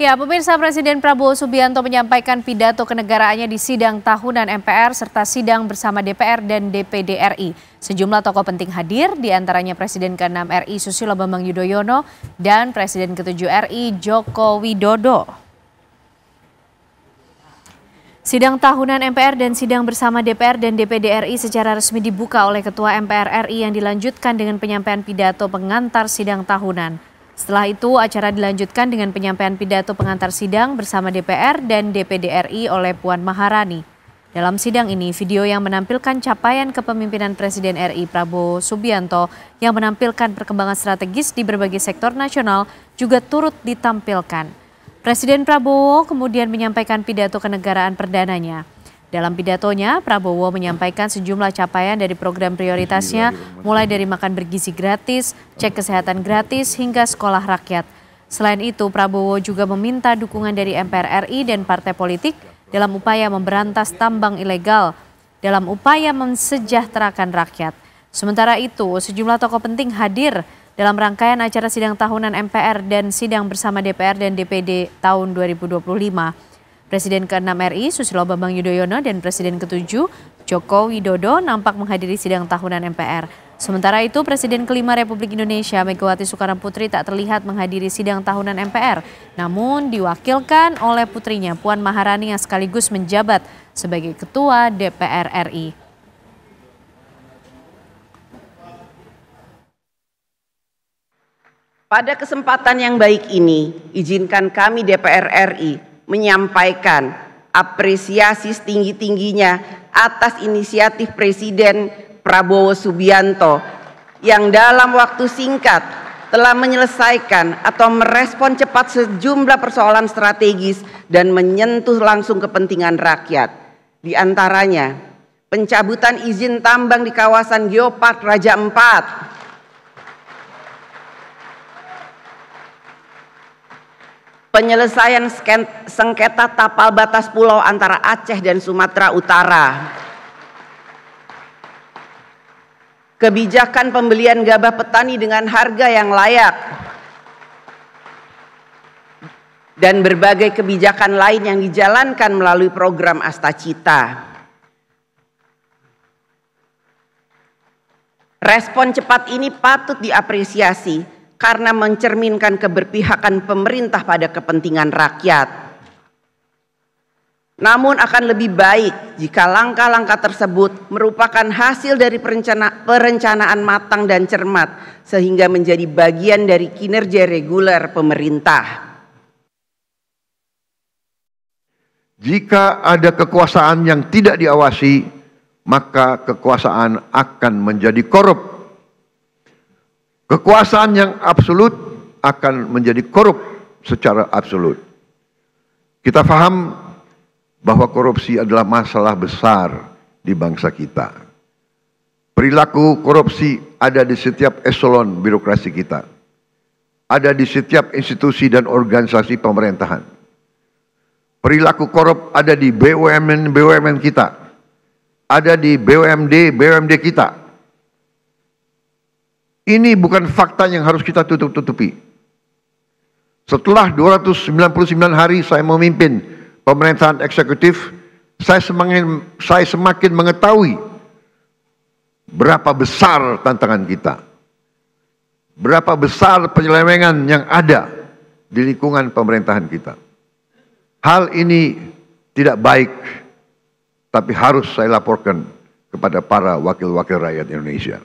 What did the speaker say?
Ya, pemirsa, Presiden Prabowo Subianto menyampaikan pidato kenegaraannya di sidang tahunan MPR serta sidang bersama DPR dan DPD RI. Sejumlah tokoh penting hadir, diantaranya Presiden ke-6 RI Susilo Bambang Yudhoyono dan Presiden ke-7 RI Joko Widodo. Sidang tahunan MPR dan sidang bersama DPR dan DPD RI secara resmi dibuka oleh Ketua MPR RI yang dilanjutkan dengan penyampaian pidato pengantar sidang tahunan. Setelah itu, acara dilanjutkan dengan penyampaian pidato pengantar sidang bersama DPR dan DPD RI oleh Puan Maharani. Dalam sidang ini, video yang menampilkan capaian kepemimpinan Presiden RI Prabowo Subianto yang menampilkan perkembangan strategis di berbagai sektor nasional juga turut ditampilkan. Presiden Prabowo kemudian menyampaikan pidato kenegaraan perdananya. Dalam pidatonya, Prabowo menyampaikan sejumlah capaian dari program prioritasnya, mulai dari makan bergizi gratis, cek kesehatan gratis, hingga sekolah rakyat. Selain itu, Prabowo juga meminta dukungan dari MPR RI dan partai politik dalam upaya memberantas tambang ilegal, dalam upaya mensejahterakan rakyat. Sementara itu, sejumlah tokoh penting hadir dalam rangkaian acara sidang tahunan MPR dan sidang bersama DPR dan DPD tahun 2025. Presiden ke-6 RI Susilo Bambang Yudhoyono dan Presiden ke-7 Joko Widodo nampak menghadiri sidang tahunan MPR. Sementara itu, Presiden ke-5 Republik Indonesia Megawati Soekarnoputri tak terlihat menghadiri sidang tahunan MPR, namun diwakilkan oleh putrinya Puan Maharani yang sekaligus menjabat sebagai Ketua DPR RI. Pada kesempatan yang baik ini, izinkan kami DPR RI menyampaikan apresiasi setinggi-tingginya atas inisiatif Presiden Prabowo Subianto yang dalam waktu singkat telah menyelesaikan atau merespon cepat sejumlah persoalan strategis dan menyentuh langsung kepentingan rakyat. Di antaranya, pencabutan izin tambang di kawasan Geopark Raja Ampat, penyelesaian sengketa tapal batas pulau antara Aceh dan Sumatera Utara, kebijakan pembelian gabah petani dengan harga yang layak, dan berbagai kebijakan lain yang dijalankan melalui program Astacita. Respon cepat ini patut diapresiasi karena mencerminkan keberpihakan pemerintah pada kepentingan rakyat. Namun akan lebih baik jika langkah-langkah tersebut merupakan hasil dari perencanaan matang dan cermat sehingga menjadi bagian dari kinerja reguler pemerintah. Jika ada kekuasaan yang tidak diawasi, maka kekuasaan akan menjadi korup. Kekuasaan yang absolut akan menjadi korup secara absolut. Kita paham bahwa korupsi adalah masalah besar di bangsa kita. Perilaku korupsi ada di setiap eselon birokrasi kita. Ada di setiap institusi dan organisasi pemerintahan. Perilaku korup ada di BUMN kita. Ada di BUMD kita. Ini bukan fakta yang harus kita tutup-tutupi. Setelah 299 hari saya memimpin pemerintahan eksekutif, saya semakin mengetahui berapa besar tantangan kita. Berapa besar penyelewengan yang ada di lingkungan pemerintahan kita. Hal ini tidak baik, tapi harus saya laporkan kepada para wakil-wakil rakyat Indonesia.